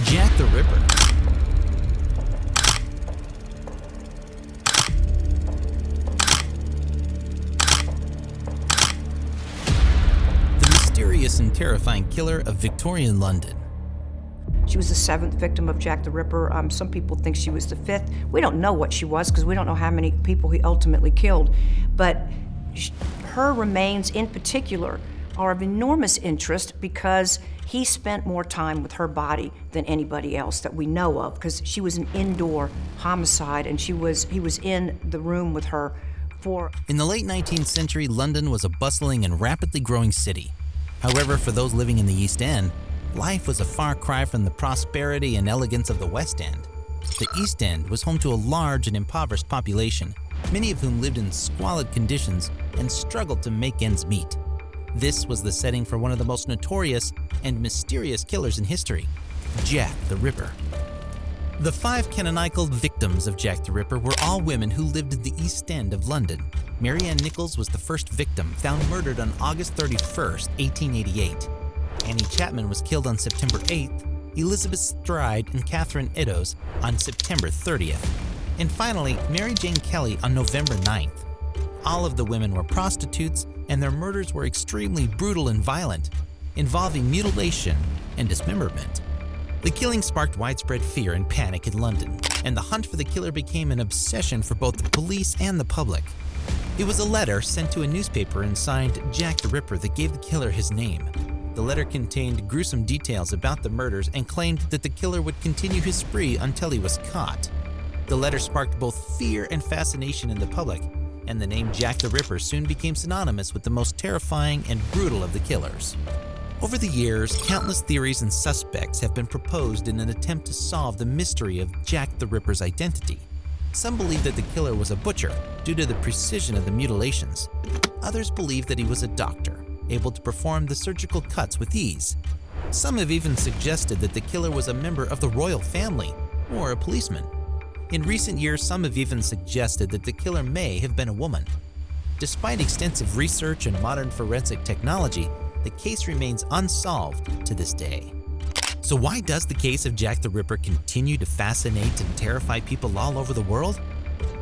Jack the Ripper. The mysterious and terrifying killer of Victorian London. She was the 7th victim of Jack the Ripper. Some people think she was the 5th. We don't know what she was because we don't know how many people he ultimately killed. But her remains in particular are of enormous interest because he spent more time with her body than anybody else that we know of, because she was an indoor homicide and he was in the room with her for... In the late 19th century, London was a bustling and rapidly growing city. However, for those living in the East End, life was a far cry from the prosperity and elegance of the West End. The East End was home to a large and impoverished population, many of whom lived in squalid conditions and struggled to make ends meet. This was the setting for one of the most notorious and mysterious killers in history, Jack the Ripper. The 5 canonical victims of Jack the Ripper were all women who lived in the East End of London. Mary Ann Nichols was the first victim, found murdered on August 31st, 1888. Annie Chapman was killed on September 8th, Elizabeth Stride and Catherine Eddowes on September 30th, and finally Mary Jane Kelly on November 9th. All of the women were prostitutes, and their murders were extremely brutal and violent, involving mutilation and dismemberment. The killing sparked widespread fear and panic in London, and the hunt for the killer became an obsession for both the police and the public. It was a letter sent to a newspaper and signed Jack the Ripper that gave the killer his name. The letter contained gruesome details about the murders and claimed that the killer would continue his spree until he was caught. The letter sparked both fear and fascination in the public, and the name Jack the Ripper soon became synonymous with the most terrifying and brutal of the killers. Over the years, countless theories and suspects have been proposed in an attempt to solve the mystery of Jack the Ripper's identity. Some believe that the killer was a butcher due to the precision of the mutilations. Others believe that he was a doctor, able to perform the surgical cuts with ease. Some have even suggested that the killer was a member of the royal family or a policeman. In recent years, some have even suggested that the killer may have been a woman. Despite extensive research and modern forensic technology, the case remains unsolved to this day. So why does the case of Jack the Ripper continue to fascinate and terrify people all over the world?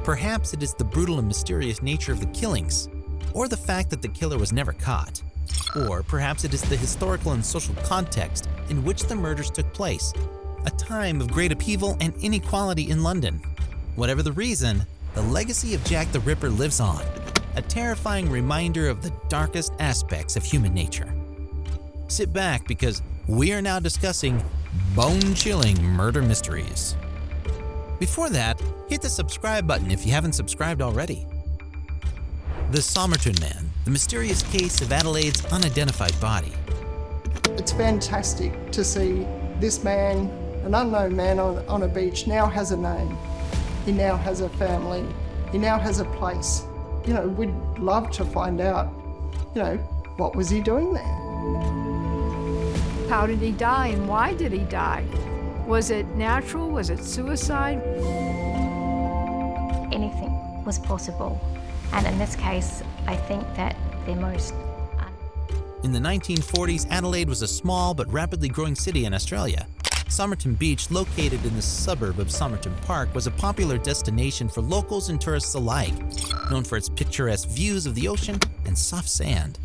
Perhaps it is the brutal and mysterious nature of the killings, or the fact that the killer was never caught. Or perhaps it is the historical and social context in which the murders took place, a time of great upheaval and inequality in London. Whatever the reason, the legacy of Jack the Ripper lives on, a terrifying reminder of the darkest aspects of human nature. Sit back because we are now discussing bone-chilling murder mysteries. Before that, hit the subscribe button if you haven't subscribed already. The Somerton Man, the mysterious case of Adelaide's unidentified body. It's fantastic to see this man, an unknown man on a beach, now has a name. He now has a family. He now has a place. You know, we'd love to find out, what was he doing there? How did he die and why did he die? Was it natural? Was it suicide? Anything was possible. And in this case, I think that the most... In the 1940s, Adelaide was a small but rapidly growing city in Australia. Somerton Beach, located in the suburb of Somerton Park, was a popular destination for locals and tourists alike, known for its picturesque views of the ocean and soft sand.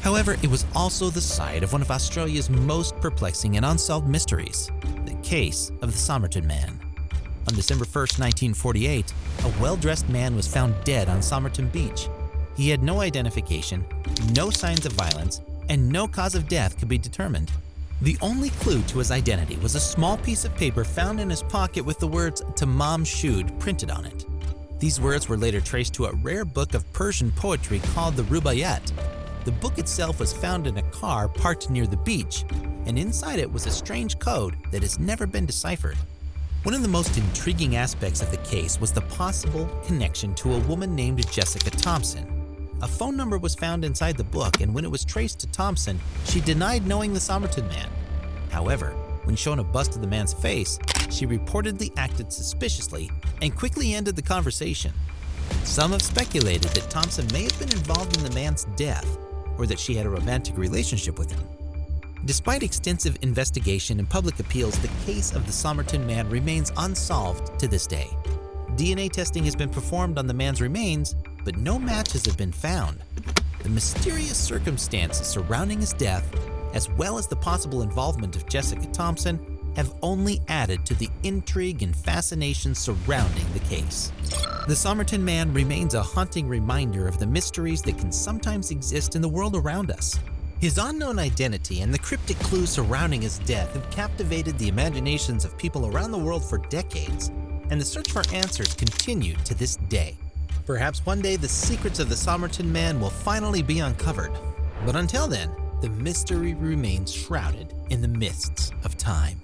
However, it was also the site of one of Australia's most perplexing and unsolved mysteries, the case of the Somerton Man. On December 1st, 1948, a well-dressed man was found dead on Somerton Beach. He had no identification, no signs of violence, and no cause of death could be determined. The only clue to his identity was a small piece of paper found in his pocket with the words "Tamam Shud" printed on it. These words were later traced to a rare book of Persian poetry called the Rubaiyat. The book itself was found in a car parked near the beach, and inside it was a strange code that has never been deciphered. One of the most intriguing aspects of the case was the possible connection to a woman named Jessica Thompson. A phone number was found inside the book, and when it was traced to Thompson, she denied knowing the Somerton Man. However, when shown a bust of the man's face, she reportedly acted suspiciously and quickly ended the conversation. Some have speculated that Thompson may have been involved in the man's death, or that she had a romantic relationship with him. Despite extensive investigation and public appeals, the case of the Somerton Man remains unsolved to this day. DNA testing has been performed on the man's remains, but no matches have been found. The mysterious circumstances surrounding his death, as well as the possible involvement of Jessica Thompson, have only added to the intrigue and fascination surrounding the case. The Somerton Man remains a haunting reminder of the mysteries that can sometimes exist in the world around us. His unknown identity and the cryptic clues surrounding his death have captivated the imaginations of people around the world for decades, and the search for answers continues to this day. Perhaps one day the secrets of the Somerton Man will finally be uncovered, but until then, the mystery remains shrouded in the mists of time.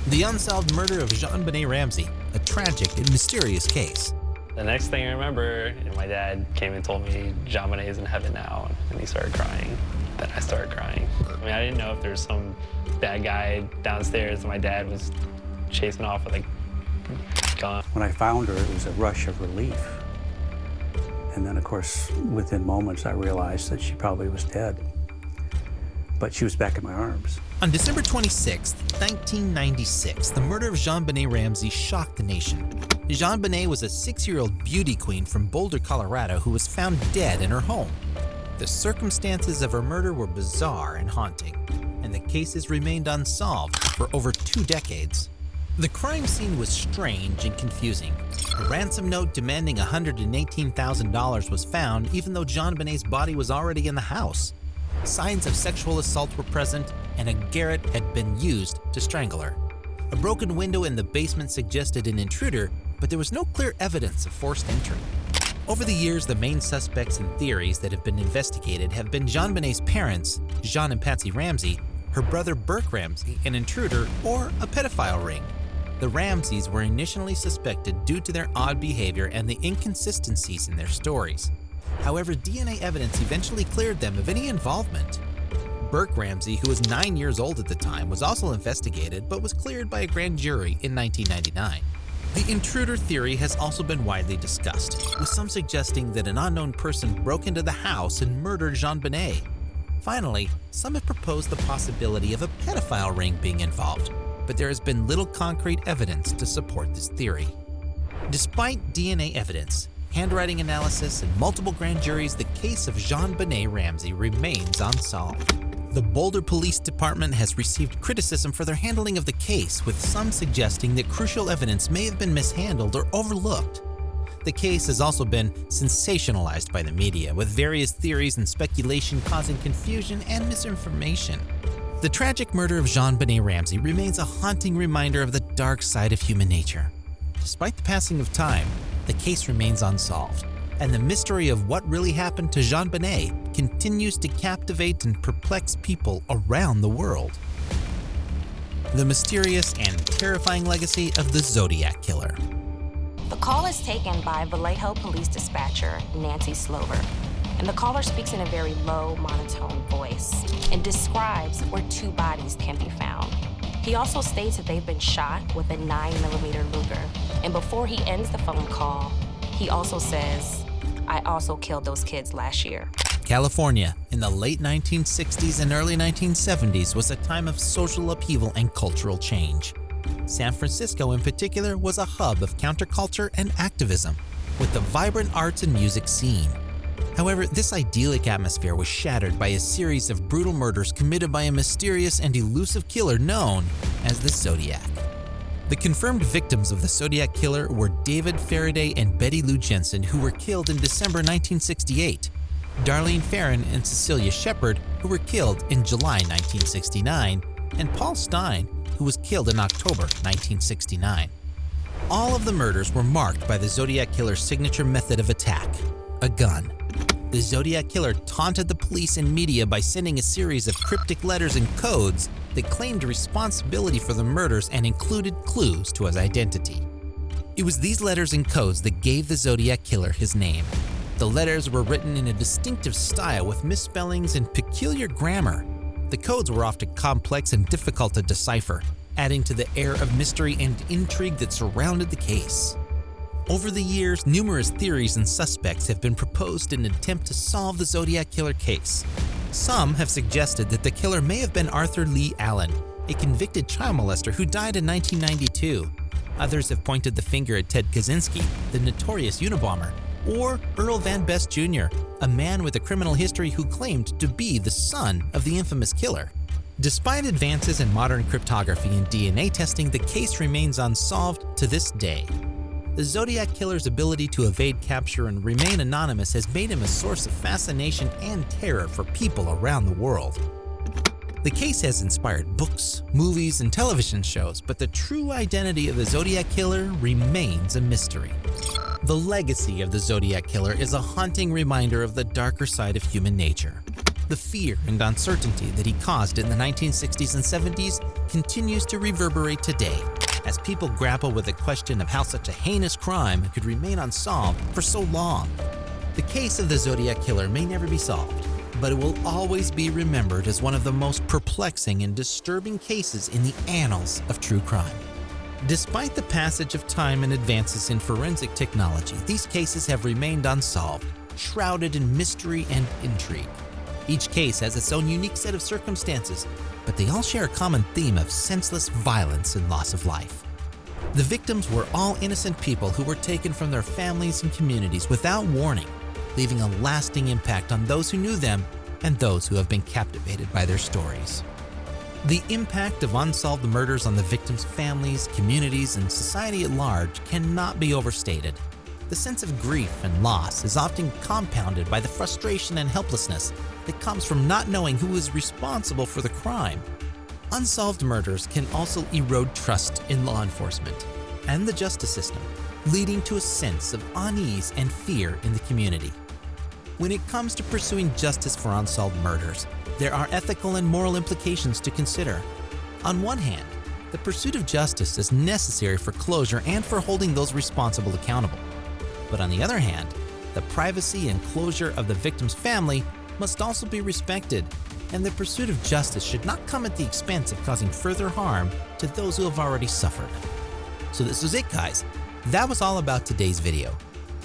The unsolved murder of JonBenét Ramsey, a tragic and mysterious case. The next thing I remember, my dad came and told me JonBenét is in heaven now, and he started crying. Then I started crying. I didn't know if there was some bad guy downstairs, and my dad was chasing off with a gun. When I found her, it was a rush of relief. And then, of course, within moments, I realized that she probably was dead. But she was back in my arms. On December 26, 1996, the murder of JonBenét Ramsey shocked the nation. JonBenét was a 6-year-old beauty queen from Boulder, Colorado, who was found dead in her home. The circumstances of her murder were bizarre and haunting, and the case has remained unsolved for over 2 decades. The crime scene was strange and confusing. A ransom note demanding $118,000 was found, even though JonBenét's body was already in the house. Signs of sexual assault were present, and a garrote had been used to strangle her. A broken window in the basement suggested an intruder, but there was no clear evidence of forced entry. Over the years, the main suspects and theories that have been investigated have been JonBenét's parents, John and Patsy Ramsey, her brother Burke Ramsey, an intruder, or a pedophile ring. The Ramseys were initially suspected due to their odd behavior and the inconsistencies in their stories. However, DNA evidence eventually cleared them of any involvement. Burke Ramsey, who was 9 years old at the time, was also investigated but was cleared by a grand jury in 1999. The intruder theory has also been widely discussed, with some suggesting that an unknown person broke into the house and murdered JonBenét. Finally, some have proposed the possibility of a pedophile ring being involved, but there has been little concrete evidence to support this theory. Despite DNA evidence, handwriting analysis, and multiple grand juries, the case of JonBenét Ramsey remains unsolved. The Boulder Police Department has received criticism for their handling of the case, with some suggesting that crucial evidence may have been mishandled or overlooked. The case has also been sensationalized by the media, with various theories and speculation causing confusion and misinformation. The tragic murder of JonBenét Ramsey remains a haunting reminder of the dark side of human nature. Despite the passing of time, the case remains unsolved, and the mystery of what really happened to JonBenét continues to captivate and perplex people around the world. The mysterious and terrifying legacy of the Zodiac Killer. The call is taken by Vallejo Police Dispatcher Nancy Slover, and the caller speaks in a very low, monotone voice and describes where 2 bodies can be found. He also states that they've been shot with a 9mm Luger, and before he ends the phone call, he also says, "I also killed those kids last year." California, in the late 1960s and early 1970s, was a time of social upheaval and cultural change. San Francisco, in particular, was a hub of counterculture and activism, with a vibrant arts and music scene. However, this idyllic atmosphere was shattered by a series of brutal murders committed by a mysterious and elusive killer known as the Zodiac. The confirmed victims of the Zodiac Killer were David Faraday and Betty Lou Jensen, who were killed in December 1968, Darlene Ferrin and Cecilia Shepard, who were killed in July 1969, and Paul Stein, who was killed in October 1969. All of the murders were marked by the Zodiac Killer's signature method of attack, a gun. The Zodiac Killer taunted the police and media by sending a series of cryptic letters and codes that claimed responsibility for the murders and included clues to his identity. It was these letters and codes that gave the Zodiac Killer his name. The letters were written in a distinctive style with misspellings and peculiar grammar. The codes were often complex and difficult to decipher, adding to the air of mystery and intrigue that surrounded the case. Over the years, numerous theories and suspects have been proposed in an attempt to solve the Zodiac Killer case. Some have suggested that the killer may have been Arthur Lee Allen, a convicted child molester who died in 1992. Others have pointed the finger at Ted Kaczynski, the notorious Unabomber, or Earl Van Best Jr., a man with a criminal history who claimed to be the son of the infamous killer. Despite advances in modern cryptography and DNA testing, the case remains unsolved to this day. The Zodiac Killer's ability to evade capture and remain anonymous has made him a source of fascination and terror for people around the world. The case has inspired books, movies, and television shows, but the true identity of the Zodiac Killer remains a mystery. The legacy of the Zodiac Killer is a haunting reminder of the darker side of human nature. The fear and uncertainty that he caused in the 1960s and 70s continues to reverberate today, as people grapple with the question of how such a heinous crime could remain unsolved for so long. The case of the Zodiac Killer may never be solved, but it will always be remembered as one of the most perplexing and disturbing cases in the annals of true crime. Despite the passage of time and advances in forensic technology, these cases have remained unsolved, shrouded in mystery and intrigue. Each case has its own unique set of circumstances, but they all share a common theme of senseless violence and loss of life. The victims were all innocent people who were taken from their families and communities without warning, leaving a lasting impact on those who knew them and those who have been captivated by their stories. The impact of unsolved murders on the victims' families, communities, and society at large cannot be overstated. The sense of grief and loss is often compounded by the frustration and helplessness that comes from not knowing who is responsible for the crime. Unsolved murders can also erode trust in law enforcement and the justice system, leading to a sense of unease and fear in the community. When it comes to pursuing justice for unsolved murders, there are ethical and moral implications to consider. On one hand, the pursuit of justice is necessary for closure and for holding those responsible accountable. But on the other hand, the privacy and closure of the victim's family must also be respected, and the pursuit of justice should not come at the expense of causing further harm to those who have already suffered. So this was it, guys. That was all about today's video.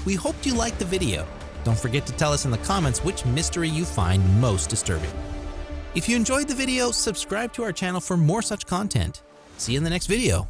We hoped you liked the video. Don't forget to tell us in the comments which mystery you find most disturbing. If you enjoyed the video, subscribe to our channel for more such content. See you in the next video.